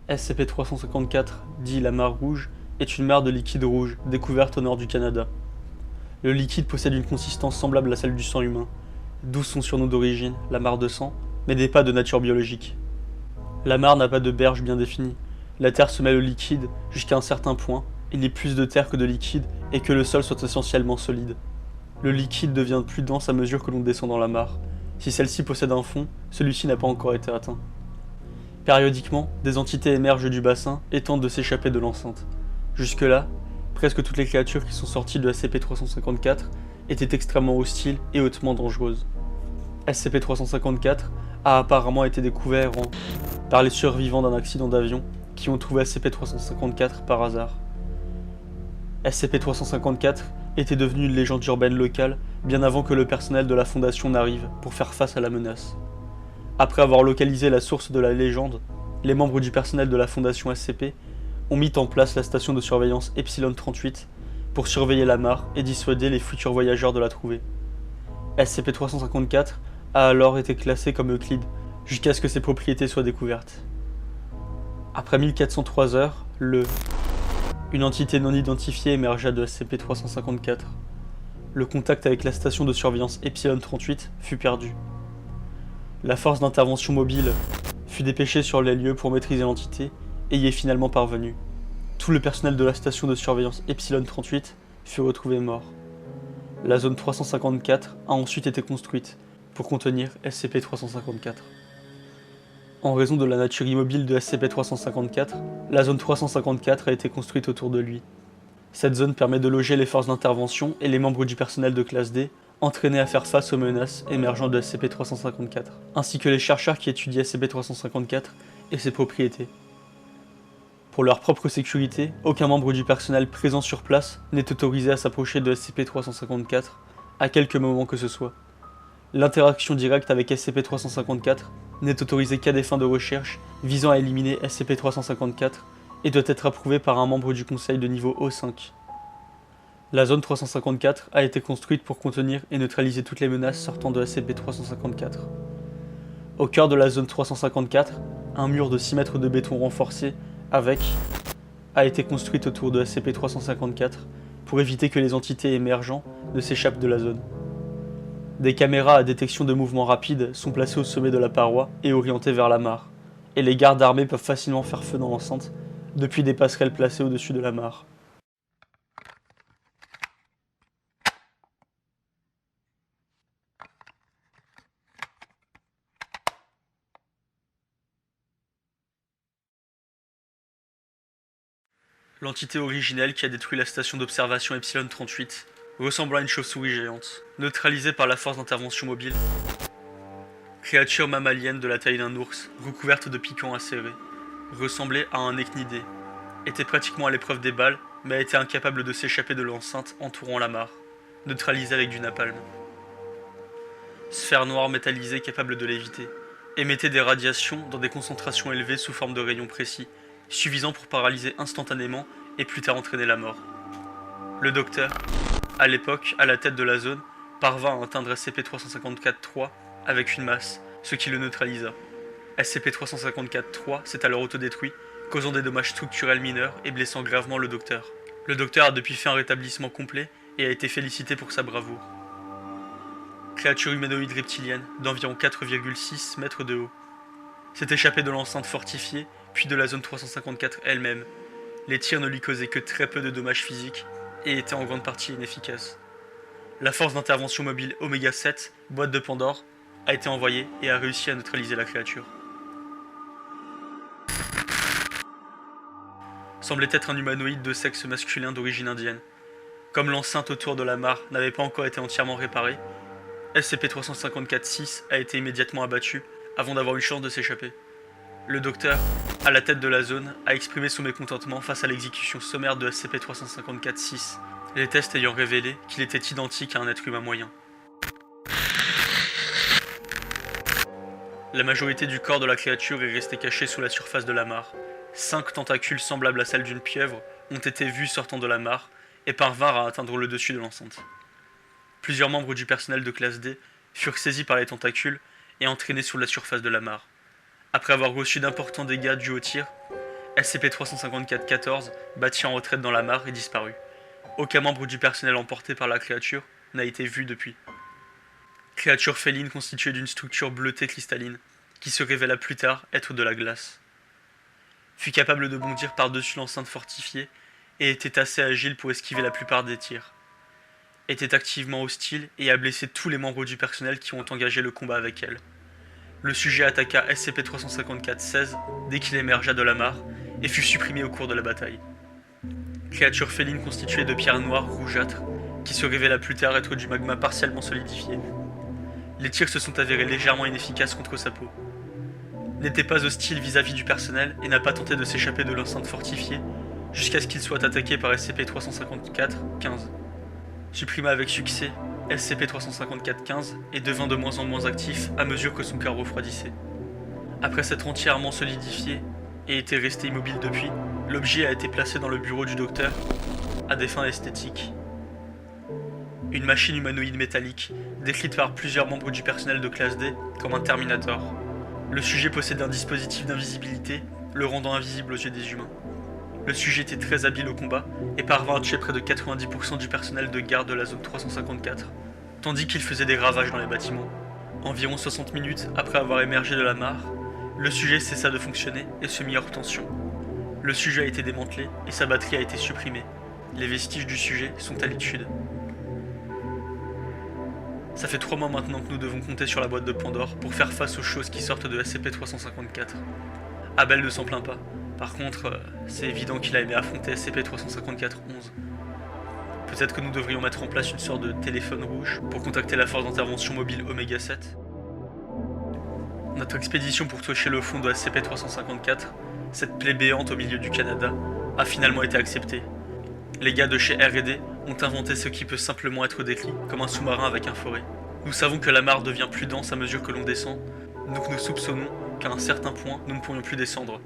SCP-354, dit la mare rouge, est une mare de liquide rouge découverte au nord du Canada. Le liquide possède une consistance semblable à celle du sang humain, d'où son surnom d'origine, la mare de sang, mais n'est pas de nature biologique. La mare n'a pas de berge bien définie. La terre se mêle au liquide jusqu'à un certain point, il y a plus de terre que de liquide et que le sol soit essentiellement solide. Le liquide devient plus dense à mesure que l'on descend dans la mare. Si celle-ci possède un fond, celui-ci n'a pas encore été atteint. Périodiquement, des entités émergent du bassin et tentent de s'échapper de l'enceinte. Jusque-là, presque toutes les créatures qui sont sorties de SCP-354 étaient extrêmement hostiles et hautement dangereuses. SCP-354 a apparemment été découvert par les survivants d'un accident d'avion qui ont trouvé SCP-354 par hasard. SCP-354 était devenu une légende urbaine locale bien avant que le personnel de la Fondation n'arrive pour faire face à la menace. Après avoir localisé la source de la légende, les membres du personnel de la Fondation SCP ont mis en place la station de surveillance Epsilon 38 pour surveiller la mare et dissuader les futurs voyageurs de la trouver. SCP-354 a alors été classé comme Euclide jusqu'à ce que ses propriétés soient découvertes. Après 1403 heures, une entité non identifiée émergea de SCP-354. Le contact avec la station de surveillance Epsilon 38 fut perdu. La force d'intervention mobile fut dépêchée sur les lieux pour maîtriser l'entité et y est finalement parvenue. Tout le personnel de la station de surveillance Epsilon 38 fut retrouvé mort. La zone 354 a ensuite été construite pour contenir SCP-354. En raison de la nature immobile de SCP-354, la zone 354 a été construite autour de lui. Cette zone permet de loger les forces d'intervention et les membres du personnel de classe D entraînés à faire face aux menaces émergeant de SCP-354, ainsi que les chercheurs qui étudient SCP-354 et ses propriétés. Pour leur propre sécurité, aucun membre du personnel présent sur place n'est autorisé à s'approcher de SCP-354 à quelque moment que ce soit. L'interaction directe avec SCP-354 n'est autorisée qu'à des fins de recherche visant à éliminer SCP-354 et doit être approuvée par un membre du conseil de niveau O5. La zone 354 a été construite pour contenir et neutraliser toutes les menaces sortant de SCP-354. Au cœur de la zone 354, un mur de 6 mètres de béton renforcé a été construit autour de SCP-354 pour éviter que les entités émergeant ne s'échappent de la zone. Des caméras à détection de mouvements rapides sont placées au sommet de la paroi et orientées vers la mare, et les gardes armés peuvent facilement faire feu dans l'enceinte depuis des passerelles placées au-dessus de la mare. L'entité originelle qui a détruit la station d'observation Epsilon 38, ressemblant à une chauve-souris géante, neutralisée par la force d'intervention mobile. Créature mammalienne de la taille d'un ours, recouverte de piquants acérés, ressemblait à un echnidé, était pratiquement à l'épreuve des balles, mais a été incapable de s'échapper de l'enceinte entourant la mare, neutralisée avec du napalm. Sphère noire métallisée capable de l'éviter, émettait des radiations dans des concentrations élevées sous forme de rayons précis, suffisant pour paralyser instantanément et plus tard entraîner la mort. Le docteur, à l'époque à la tête de la zone, parvint à atteindre SCP-354-3 avec une masse, ce qui le neutralisa. SCP-354-3 s'est alors autodétruit, causant des dommages structurels mineurs et blessant gravement le docteur. Le docteur a depuis fait un rétablissement complet et a été félicité pour sa bravoure. Créature humanoïde reptilienne d'environ 4,6 mètres de haut. S'est échappé de l'enceinte fortifiée, puis de la zone 354 elle-même. Les tirs ne lui causaient que très peu de dommages physiques et étaient en grande partie inefficaces. La force d'intervention mobile Oméga 7, boîte de Pandore, a été envoyée et a réussi à neutraliser la créature. Semblait être un humanoïde de sexe masculin d'origine indienne. Comme l'enceinte autour de la mare n'avait pas encore été entièrement réparée, SCP-354-6 a été immédiatement abattu avant d'avoir une chance de s'échapper. Le docteur, à la tête de la zone, a exprimé son mécontentement face à l'exécution sommaire de SCP-354-6, les tests ayant révélé qu'il était identique à un être humain moyen. La majorité du corps de la créature est restée cachée sous la surface de la mare. 5 tentacules semblables à celles d'une pieuvre ont été vus sortant de la mare et parvinrent à atteindre le dessus de l'enceinte. Plusieurs membres du personnel de classe D furent saisis par les tentacules et entraînés sous la surface de la mare. Après avoir reçu d'importants dégâts dus au tir, SCP-354-14, bâti en retraite dans la mare, est disparu. Aucun membre du personnel emporté par la créature n'a été vu depuis. Créature féline constituée d'une structure bleutée cristalline, qui se révéla plus tard être de la glace. Fut capable de bondir par-dessus l'enceinte fortifiée et était assez agile pour esquiver la plupart des tirs. Était activement hostile et a blessé tous les membres du personnel qui ont engagé le combat avec elle. Le sujet attaqua SCP-354-16 dès qu'il émergea de la mare et fut supprimé au cours de la bataille. Créature féline constituée de pierres noires rougeâtres qui se révéla plus tard être du magma partiellement solidifié. Les tirs se sont avérés légèrement inefficaces contre sa peau. N'était pas hostile vis-à-vis du personnel et n'a pas tenté de s'échapper de l'enceinte fortifiée jusqu'à ce qu'il soit attaqué par SCP-354-15. Supprimé avec succès, SCP-354-15 et devint de moins en moins actif à mesure que son corps refroidissait. Après s'être entièrement solidifié et était resté immobile depuis, l'objet a été placé dans le bureau du docteur à des fins esthétiques. Une machine humanoïde métallique, décrite par plusieurs membres du personnel de classe D comme un Terminator. Le sujet possédait un dispositif d'invisibilité, le rendant invisible aux yeux des humains. Le sujet était très habile au combat et parvint à tuer près de 90% du personnel de garde de la zone 354, tandis qu'il faisait des ravages dans les bâtiments. Environ 60 minutes après avoir émergé de la mare, le sujet cessa de fonctionner et se mit hors tension. Le sujet a été démantelé et sa batterie a été supprimée. Les vestiges du sujet sont à l'étude. Ça fait 3 mois maintenant que nous devons compter sur la boîte de Pandore pour faire face aux choses qui sortent de SCP-354. Abel ne s'en plaint pas. Par contre, c'est évident qu'il a aimé affronter SCP-354-11. Peut-être que nous devrions mettre en place une sorte de téléphone rouge pour contacter la force d'intervention mobile Oméga 7. Notre expédition pour toucher le fond de SCP-354, cette plaie béante au milieu du Canada, a finalement été acceptée. Les gars de chez R&D ont inventé ce qui peut simplement être décrit comme un sous-marin avec un forêt. Nous savons que la mare devient plus dense à mesure que l'on descend, donc nous soupçonnons qu'à un certain point, nous ne pourrions plus descendre.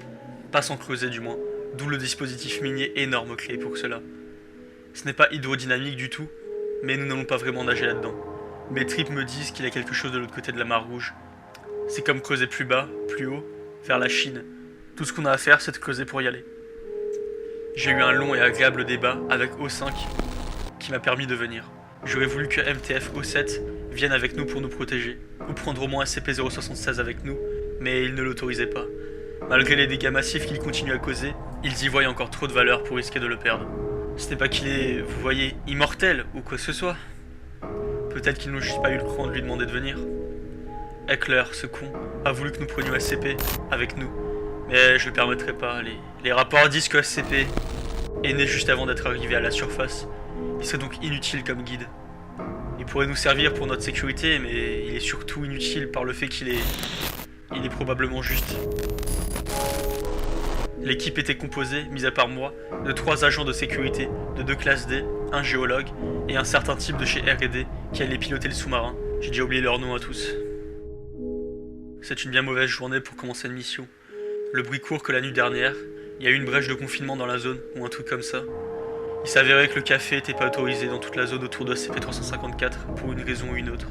Pas sans creuser du moins, d'où le dispositif minier énorme créé pour cela. Ce n'est pas hydrodynamique du tout, mais nous n'allons pas vraiment nager là-dedans. Mes tripes me disent qu'il y a quelque chose de l'autre côté de la mare Rouge. C'est comme creuser plus bas, plus haut, vers la Chine. Tout ce qu'on a à faire, c'est de creuser pour y aller. J'ai eu un long et agréable débat avec O5 qui m'a permis de venir. J'aurais voulu que MTF-O7 vienne avec nous pour nous protéger, ou prendre au moins SCP-076 avec nous, mais il ne l'autorisait pas. Malgré les dégâts massifs qu'il continue à causer, ils y voient encore trop de valeur pour risquer de le perdre. Ce n'est pas qu'il est, vous voyez, immortel ou quoi que ce soit. Peut-être qu'ils n'ont juste pas eu le cran de lui demander de venir. Eckler, ce con, a voulu que nous prenions SCP avec nous, mais je le permettrai pas. Les rapports disent que SCP est né juste avant d'être arrivé à la surface. Il serait donc inutile comme guide. Il pourrait nous servir pour notre sécurité, mais il est surtout inutile par le fait qu'il est... Il est probablement juste. L'équipe était composée, mis à part moi, de 3 agents de sécurité de 2 classes D, un géologue et un certain type de chez R&D qui allait piloter le sous-marin. J'ai déjà oublié leur nom à tous. C'est une bien mauvaise journée pour commencer une mission. Le bruit court que la nuit dernière, il y a eu une brèche de confinement dans la zone, ou un truc comme ça. Il s'avérait que le café n'était pas autorisé dans toute la zone autour de SCP-354 pour une raison ou une autre.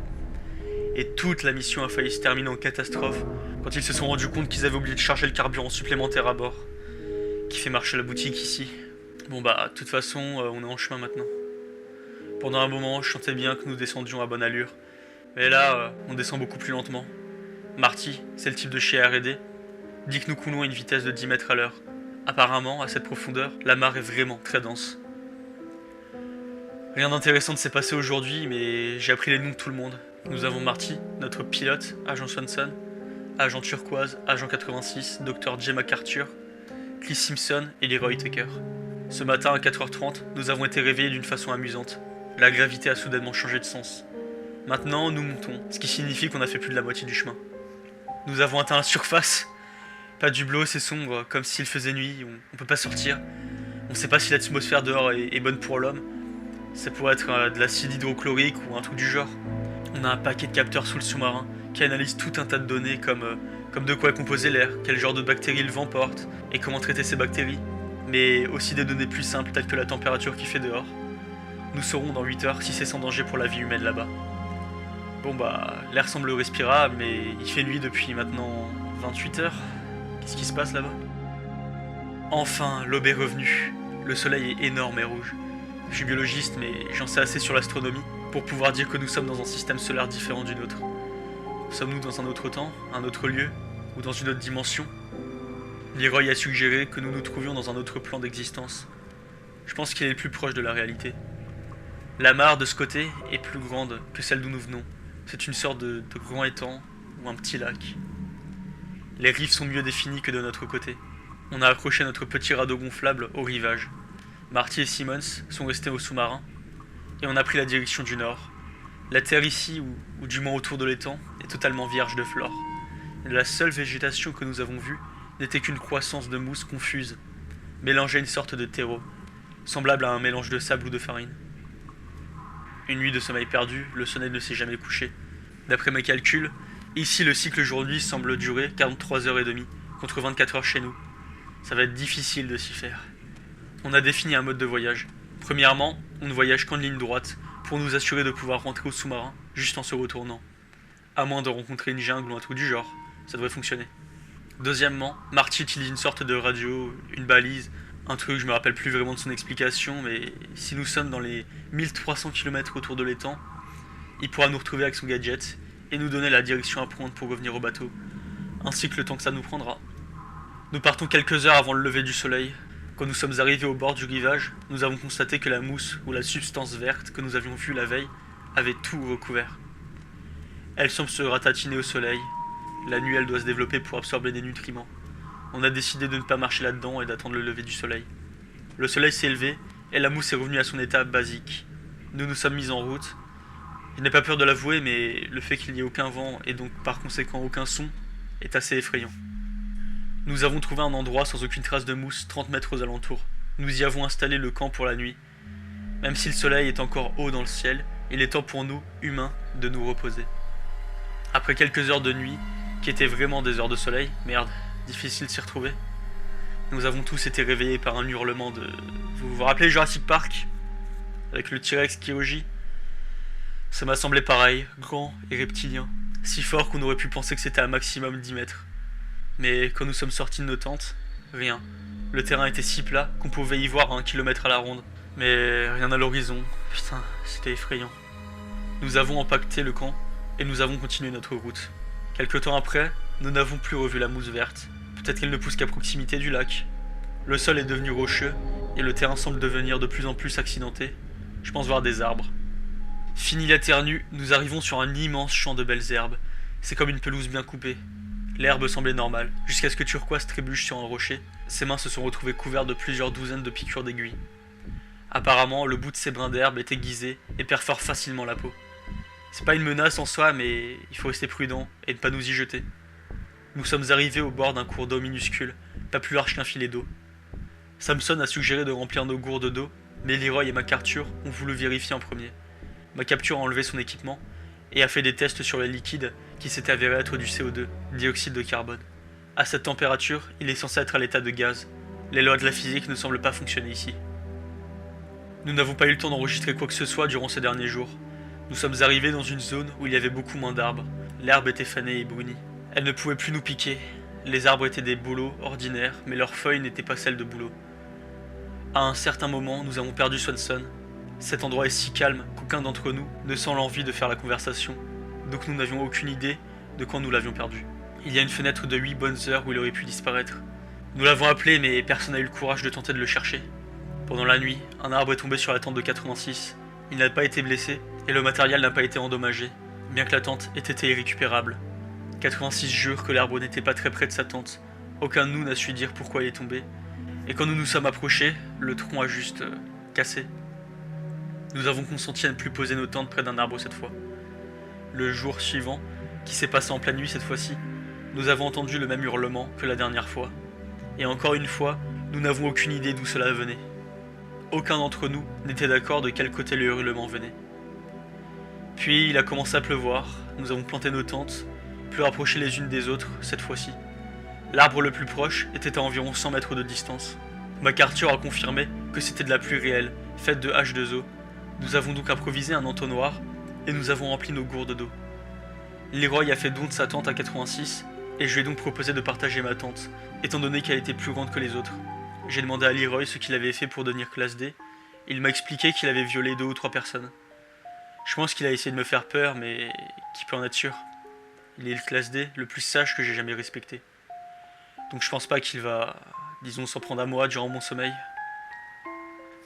Et toute la mission a failli se terminer en catastrophe quand ils se sont rendus compte qu'ils avaient oublié de charger le carburant supplémentaire à bord, qui fait marcher la boutique ici. Bon bah, de toute façon, on est en chemin maintenant. Pendant un moment, je sentais bien que nous descendions à bonne allure, mais là, on descend beaucoup plus lentement. Marty, c'est le type de chez R&D, dit que nous coulons à une vitesse de 10 mètres à l'heure. Apparemment, à cette profondeur, la mare est vraiment très dense. Rien d'intéressant ne s'est passé aujourd'hui, mais j'ai appris les noms de tout le monde. Nous avons Marty, notre pilote, agent Swanson, agent Turquoise, agent 86, Dr. J. MacArthur, Chris Simpson et Leroy Tucker. Ce matin à 4h30, nous avons été réveillés d'une façon amusante. La gravité a soudainement changé de sens. Maintenant, nous montons, ce qui signifie qu'on a fait plus de la moitié du chemin. Nous avons atteint la surface. Pas d'hublot, c'est sombre, comme s'il faisait nuit, on peut pas sortir. On sait pas si l'atmosphère dehors est bonne pour l'homme. Ça pourrait être de l'acide hydrochlorique ou un truc du genre. On a un paquet de capteurs sous le sous-marin qui analysent tout un tas de données comme de quoi est composé l'air, quel genre de bactéries le vent porte et comment traiter ces bactéries. Mais aussi des données plus simples telles que la température qu'il fait dehors. Nous saurons dans 8 heures si c'est sans danger pour la vie humaine là-bas. Bon bah, l'air semble respirable, mais il fait nuit depuis maintenant 28 heures. Qu'est-ce qui se passe là-bas? Enfin, l'aube est revenue. Le soleil est énorme et rouge. Je suis biologiste, mais j'en sais assez sur l'astronomie pour pouvoir dire que nous sommes dans un système solaire différent du nôtre. Sommes-nous dans un autre temps, un autre lieu, ou dans une autre dimension? Leroy a suggéré que nous nous trouvions dans un autre plan d'existence. Je pense qu'il est le plus proche de la réalité. La mare de ce côté est plus grande que celle d'où nous venons. C'est une sorte de grand étang ou un petit lac. Les rives sont mieux définies que de notre côté. On a accroché notre petit radeau gonflable au rivage. Marty et Simmons sont restés au sous-marin et on a pris la direction du nord. La terre ici, ou du moins autour de l'étang, est totalement vierge de flore. La seule végétation que nous avons vue n'était qu'une croissance de mousse confuse, mélangée à une sorte de terreau, semblable à un mélange de sable ou de farine. Une nuit de sommeil perdu, le soleil ne s'est jamais couché. D'après mes calculs, ici le cycle jour-nuit semble durer 43h30, contre 24 heures chez nous. Ça va être difficile de s'y faire. On a défini un mode de voyage. Premièrement, on ne voyage qu'en ligne droite, pour nous assurer de pouvoir rentrer au sous-marin, juste en se retournant. À moins de rencontrer une jungle ou un truc du genre, ça devrait fonctionner. Deuxièmement, Marty utilise une sorte de radio, une balise, un truc, je me rappelle plus vraiment de son explication, mais si nous sommes dans les 1300 km autour de l'étang, il pourra nous retrouver avec son gadget et nous donner la direction à prendre pour revenir au bateau, ainsi que le temps que ça nous prendra. Nous partons quelques heures avant le lever du soleil. Quand nous sommes arrivés au bord du rivage, nous avons constaté que la mousse ou la substance verte que nous avions vue la veille avait tout recouvert. Elle semble se ratatiner au soleil. La nuit, elle doit se développer pour absorber des nutriments. On a décidé de ne pas marcher là-dedans et d'attendre le lever du soleil. Le soleil s'est élevé et la mousse est revenue à son état basique. Nous nous sommes mis en route. Je n'ai pas peur de l'avouer, mais le fait qu'il n'y ait aucun vent et donc par conséquent aucun son est assez effrayant. Nous avons trouvé un endroit sans aucune trace de mousse, 30 mètres aux alentours. Nous y avons installé le camp pour la nuit. Même si le soleil est encore haut dans le ciel, il est temps pour nous, humains, de nous reposer. Après quelques heures de nuit, qui étaient vraiment des heures de soleil, merde, difficile de s'y retrouver, nous avons tous été réveillés par un hurlement de... Vous vous rappelez Jurassic Park? Avec le T-Rex qui rugit? Ça m'a semblé pareil, grand et reptilien, si fort qu'on aurait pu penser que c'était un maximum 10 mètres. Mais quand nous sommes sortis de nos tentes, rien. Le terrain était si plat qu'on pouvait y voir à 1 kilomètre à la ronde. Mais rien à l'horizon. Putain, c'était effrayant. Nous avons empaqueté le camp et nous avons continué notre route. Quelque temps après, nous n'avons plus revu la mousse verte. Peut-être qu'elle ne pousse qu'à proximité du lac. Le sol est devenu rocheux et le terrain semble devenir de plus en plus accidenté. Je pense voir des arbres. Fini la terre nue, nous arrivons sur un immense champ de belles herbes. C'est comme une pelouse bien coupée. L'herbe semblait normale, jusqu'à ce que Turquoise trébuche sur un rocher. Ses mains se sont retrouvées couvertes de plusieurs douzaines de piqûres d'aiguilles. Apparemment, le bout de ces brins d'herbe est aiguisé et perfore facilement la peau. C'est pas une menace en soi, mais il faut rester prudent et ne pas nous y jeter. Nous sommes arrivés au bord d'un cours d'eau minuscule, pas plus large qu'un filet d'eau. Samson a suggéré de remplir nos gourdes d'eau, mais Leroy et MacArthur ont voulu vérifier en premier. MacArthur a enlevé son équipement et a fait des tests sur le liquide qui s'était avéré être du CO2, dioxyde de carbone. À cette température, il est censé être à l'état de gaz. Les lois de la physique ne semblent pas fonctionner ici. Nous n'avons pas eu le temps d'enregistrer quoi que ce soit durant ces derniers jours. Nous sommes arrivés dans une zone où il y avait beaucoup moins d'arbres. L'herbe était fanée et brunie. Elle ne pouvait plus nous piquer. Les arbres étaient des bouleaux ordinaires, mais leurs feuilles n'étaient pas celles de bouleaux. À un certain moment, nous avons perdu Swanson. Cet endroit est si calme qu'aucun d'entre nous ne sent l'envie de faire la conversation, donc nous n'avions aucune idée de quand nous l'avions perdu. Il y a une fenêtre de 8 bonnes heures où il aurait pu disparaître. Nous l'avons appelé, mais personne n'a eu le courage de tenter de le chercher. Pendant la nuit, un arbre est tombé sur la tente de 86. Il n'a pas été blessé, et le matériel n'a pas été endommagé, bien que la tente ait été irrécupérable. 86 jure que l'arbre n'était pas très près de sa tente. Aucun de nous n'a su dire pourquoi il est tombé. Et quand nous nous sommes approchés, le tronc a juste cassé. Nous avons consenti à ne plus poser nos tentes près d'un arbre cette fois. Le jour suivant, qui s'est passé en pleine nuit cette fois-ci, nous avons entendu le même hurlement que la dernière fois. Et encore une fois, nous n'avons aucune idée d'où cela venait. Aucun d'entre nous n'était d'accord de quel côté le hurlement venait. Puis il a commencé à pleuvoir, nous avons planté nos tentes, plus rapprochées les unes des autres cette fois-ci. L'arbre le plus proche était à environ 100 mètres de distance. MacArthur a confirmé que c'était de la pluie réelle, faite de H2O. Nous avons donc improvisé un entonnoir et nous avons rempli nos gourdes d'eau. Leroy a fait don de sa tente à 86 et je lui ai donc proposé de partager ma tente, étant donné qu'elle était plus grande que les autres. j'ai demandé à Leroy ce qu'il avait fait pour devenir classe D. Il m'a expliqué qu'il avait violé 2 ou 3 personnes. Je pense qu'il a essayé de me faire peur, mais qui peut en être sûr? Il est le classe D, le plus sage que j'ai jamais respecté. Donc je pense pas qu'il va, disons, s'en prendre à moi durant mon sommeil.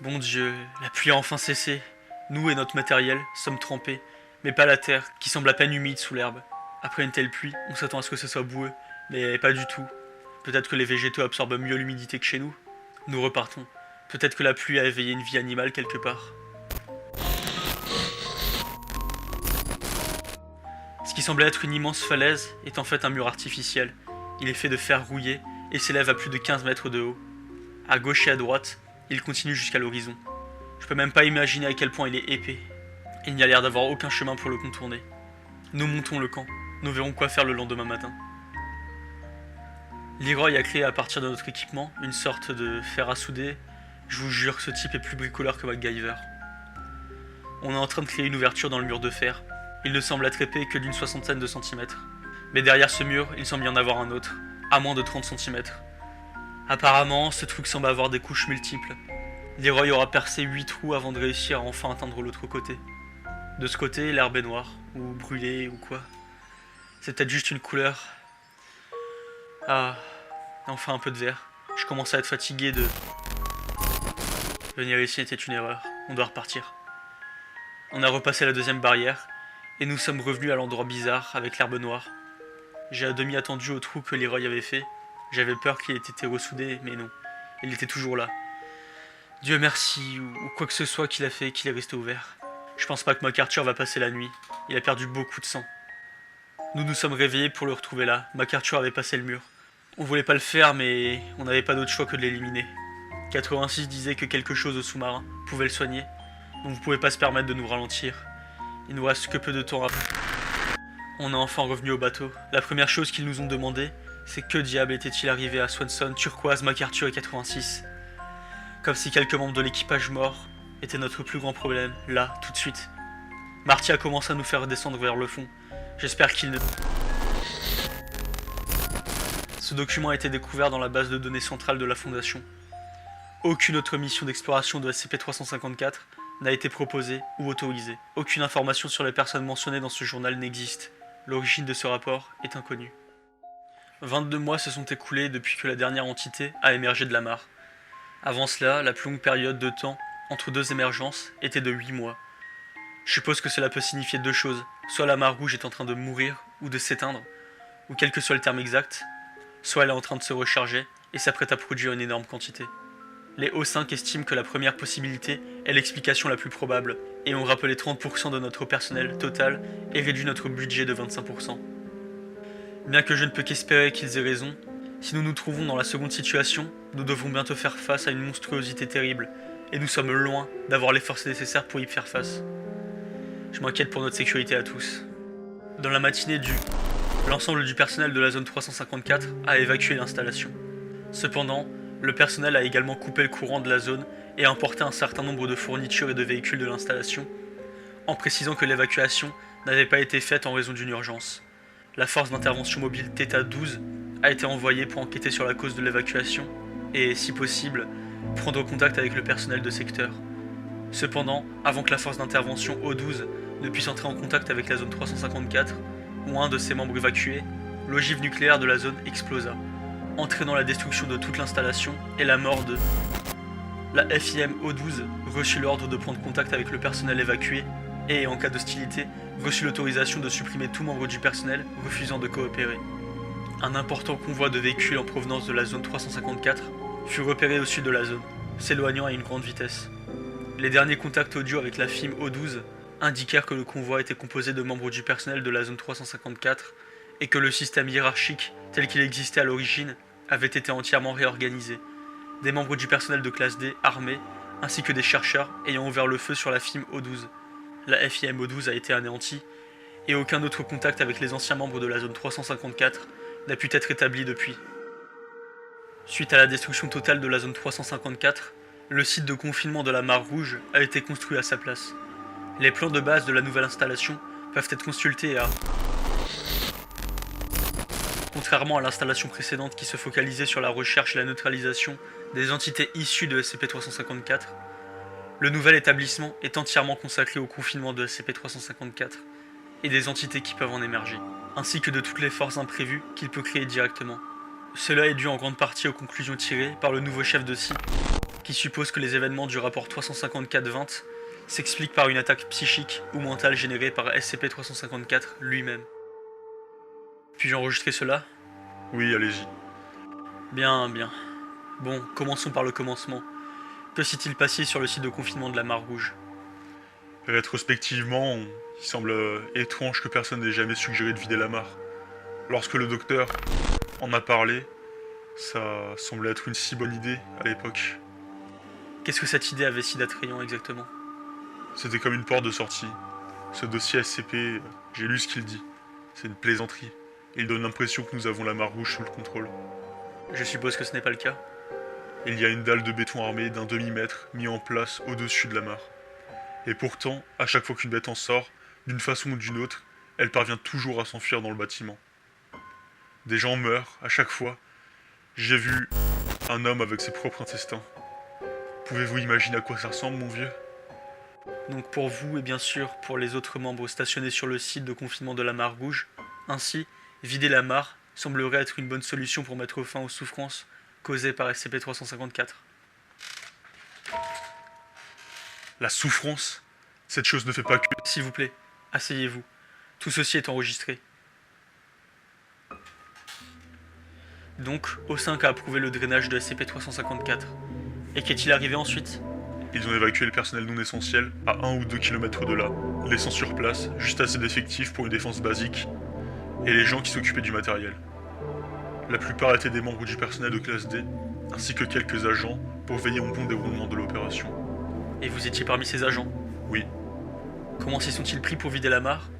Bon Dieu, la pluie a enfin cessé. Nous et notre matériel sommes trempés, mais pas la terre, qui semble à peine humide sous l'herbe. Après une telle pluie, on s'attend à ce que ce soit boueux, mais pas du tout. Peut-être que les végétaux absorbent mieux l'humidité que chez nous. Nous repartons. Peut-être que la pluie a éveillé une vie animale quelque part. Ce qui semblait être une immense falaise est en fait un mur artificiel. Il est fait de fer rouillé et s'élève à plus de 15 mètres de haut. À gauche et à droite, il continue jusqu'à l'horizon. Je peux même pas imaginer à quel point il est épais. Il n'y a l'air d'avoir aucun chemin pour le contourner. Nous montons le camp. Nous verrons quoi faire le lendemain matin. Leroy a créé à partir de notre équipement une sorte de fer à souder. Je vous jure que ce type est plus bricoleur que MacGyver. On est en train de créer une ouverture dans le mur de fer. Il ne semble être épais que d'une 60aine de centimètres. Mais derrière ce mur, il semble y en avoir un autre, à moins de 30 centimètres. Apparemment, ce truc semble avoir des couches multiples. Leroy aura percé 8 trous avant de réussir à enfin atteindre l'autre côté. De ce côté, l'herbe est noire, ou brûlée, ou quoi. C'est peut-être juste une couleur. Ah, enfin un peu de vert. Je commence à être fatigué de... Venir ici était une erreur, on doit repartir. On a repassé la deuxième barrière, et nous sommes revenus à l'endroit bizarre avec l'herbe noire. J'ai à demi attendu au trou que Leroy avait fait. J'avais peur qu'il ait été ressoudé, mais non, il était toujours là. Dieu merci, ou quoi que ce soit qu'il a fait, qu'il est resté ouvert. Je pense pas que MacArthur va passer la nuit, il a perdu beaucoup de sang. Nous nous sommes réveillés pour le retrouver là, MacArthur avait passé le mur. On voulait pas le faire, mais on n'avait pas d'autre choix que de l'éliminer. 86 disait que quelque chose au sous-marin pouvait le soigner, donc vous pouvez pas se permettre de nous ralentir. Il nous reste que peu de temps après. On est enfin revenu au bateau. La première chose qu'ils nous ont demandé, c'est que diable était-il arrivé à Swanson, Turquoise, MacArthur et 86. Comme si quelques membres de l'équipage morts étaient notre plus grand problème, là, tout de suite. Marty a commencé à nous faire descendre vers le fond. J'espère qu'il ne... Ce document a été découvert dans la base de données centrale de la Fondation. Aucune autre mission d'exploration de SCP-354 n'a été proposée ou autorisée. Aucune information sur les personnes mentionnées dans ce journal n'existe. L'origine de ce rapport est inconnue. 22 mois se sont écoulés depuis que la dernière entité a émergé de la mare. Avant cela, la plus longue période de temps entre deux émergences était de 8 mois. Je suppose que cela peut signifier deux choses. Soit la mare rouge est en train de mourir ou de s'éteindre, ou quel que soit le terme exact, soit elle est en train de se recharger et s'apprête à produire une énorme quantité. Les O5 estiment que la première possibilité est l'explication la plus probable et ont rappelé 30% de notre personnel total et réduit notre budget de 25%. Bien que je ne peux qu'espérer qu'ils aient raison, si nous nous trouvons dans la seconde situation, nous devons bientôt faire face à une monstruosité terrible et nous sommes loin d'avoir les forces nécessaires pour y faire face. Je m'inquiète pour notre sécurité à tous. Dans la matinée l'ensemble du personnel de la zone 354 a évacué l'installation. Cependant, le personnel a également coupé le courant de la zone et a emporté un certain nombre de fournitures et de véhicules de l'installation, en précisant que l'évacuation n'avait pas été faite en raison d'une urgence. La force d'intervention mobile Theta 12 a été envoyée pour enquêter sur la cause de l'évacuation et, si possible, prendre contact avec le personnel de secteur. Cependant, avant que la force d'intervention O12 ne puisse entrer en contact avec la zone 354 ou un de ses membres évacués, l'ogive nucléaire de la zone explosa, entraînant la destruction de toute l'installation et la mort de... La FIM O12 reçut l'ordre de prendre contact avec le personnel évacué et, en cas d'hostilité, reçut l'autorisation de supprimer tout membre du personnel refusant de coopérer. Un important convoi de véhicules en provenance de la zone 354 fut repéré au sud de la zone, s'éloignant à une grande vitesse. Les derniers contacts audio avec la FIM O12 indiquèrent que le convoi était composé de membres du personnel de la zone 354 et que le système hiérarchique tel qu'il existait à l'origine avait été entièrement réorganisé. Des membres du personnel de classe D armés ainsi que des chercheurs ayant ouvert le feu sur la FIM O12. La FIM O12 a été anéantie et aucun autre contact avec les anciens membres de la zone 354 n'a pu être établi depuis. Suite à la destruction totale de la zone 354, le site de confinement de la Mare Rouge a été construit à sa place. Les plans de base de la nouvelle installation peuvent être consultés à Contrairement à l'installation précédente qui se focalisait sur la recherche et la neutralisation des entités issues de SCP-354, le nouvel établissement est entièrement consacré au confinement de SCP-354 et des entités qui peuvent en émerger, ainsi que de toutes les forces imprévues qu'il peut créer directement. Cela est dû en grande partie aux conclusions tirées par le nouveau chef de site, qui suppose que les événements du rapport 354-20 s'expliquent par une attaque psychique ou mentale générée par SCP-354 lui-même. Puis-je enregistrer cela? Oui, allez-y. Bien, bien. Bon, commençons par le commencement. Que s'est-il passé sur le site de confinement de la Mare Rouge? Rétrospectivement, il semble étrange que personne n'ait jamais suggéré de vider la mare. Lorsque le docteur en a parlé, ça semblait être une si bonne idée à l'époque. Qu'est-ce que cette idée avait si d'attrayant exactement? C'était comme une porte de sortie. Ce dossier SCP, j'ai lu ce qu'il dit. C'est une plaisanterie. Il donne l'impression que nous avons la Mare Rouge sous le contrôle. Je suppose que ce n'est pas le cas. Il y a une dalle de béton armée d'un demi-mètre mis en place au-dessus de la mare. Et pourtant, à chaque fois qu'une bête en sort, d'une façon ou d'une autre, elle parvient toujours à s'enfuir dans le bâtiment. Des gens meurent à chaque fois. J'ai vu un homme avec ses propres intestins. Pouvez-vous imaginer à quoi ça ressemble, mon vieux? Donc pour vous et bien sûr pour les autres membres stationnés sur le site de confinement de la Mare Rouge, ainsi, vider la mare semblerait être une bonne solution pour mettre fin aux souffrances causées par SCP-354. La souffrance? Cette chose ne fait pas que... S'il vous plaît, asseyez-vous. Tout ceci est enregistré. Donc, O5 a approuvé le drainage de SCP-354. Et qu'est-il arrivé ensuite? Ils ont évacué le personnel non essentiel à 1 ou 2 km de là, laissant sur place juste assez d'effectifs pour une défense basique, et les gens qui s'occupaient du matériel. La plupart étaient des membres du personnel de classe D, ainsi que quelques agents pour veiller au bon déroulement de l'opération. Et vous étiez parmi ces agents? Oui, Comment s'y sont-ils pris pour vider la mare?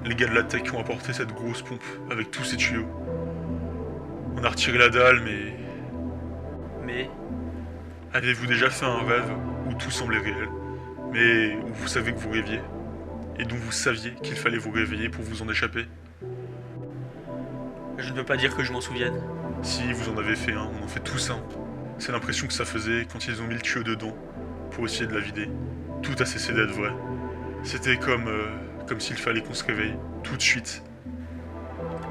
les gars de la tech ont apporté cette grosse pompe avec tous ces tuyaux. On a retiré la dalle, Mais... avez-vous déjà fait un rêve où tout semblait réel, mais où vous savez que vous rêviez, et dont vous saviez qu'il fallait vous réveiller pour vous en échapper? je ne peux pas dire que je m'en souvienne. Si vous en avez fait un, on en fait tous un. C'est l'impression que ça faisait quand ils ont mis le tuyau dedans, pour essayer de la vider. Tout a cessé d'être vrai. C'était comme s'il fallait qu'on se réveille, tout de suite.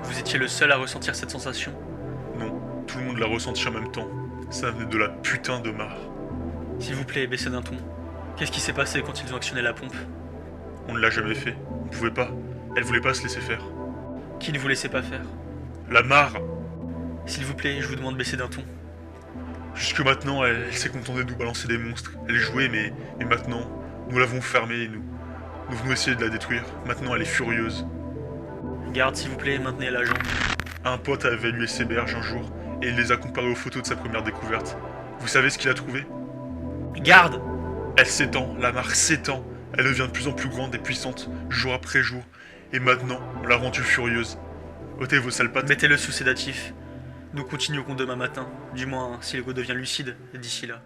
Vous étiez le seul à ressentir cette sensation? Non, tout le monde l'a ressenti en même temps. Ça venait de la putain de mare. S'il vous plaît, baissez d'un ton. Qu'est-ce qui s'est passé quand ils ont actionné la pompe? On ne l'a jamais fait, on pouvait pas. Elle voulait pas se laisser faire. Qui ne vous laissait pas faire? La mare! S'il vous plaît, je vous demande de baisser d'un ton. Jusque maintenant, elle s'est contentée de nous balancer des monstres. Elle jouait, mais maintenant, nous l'avons fermée et nous venons essayer de la détruire. Maintenant, elle est furieuse. Garde, s'il vous plaît, maintenez l'agent. Un pote a évalué ses berges un jour, et il les a comparées aux photos de sa première découverte. Vous savez ce qu'il a trouvé? Garde! Elle s'étend, la mare s'étend. Elle devient de plus en plus grande et puissante, jour après jour. Et maintenant, on l'a rendue furieuse. Ôtez vos sales pattes. Mettez-le sous sédatif. Nous continuerons demain matin, du moins s'il redevient lucide d'ici là.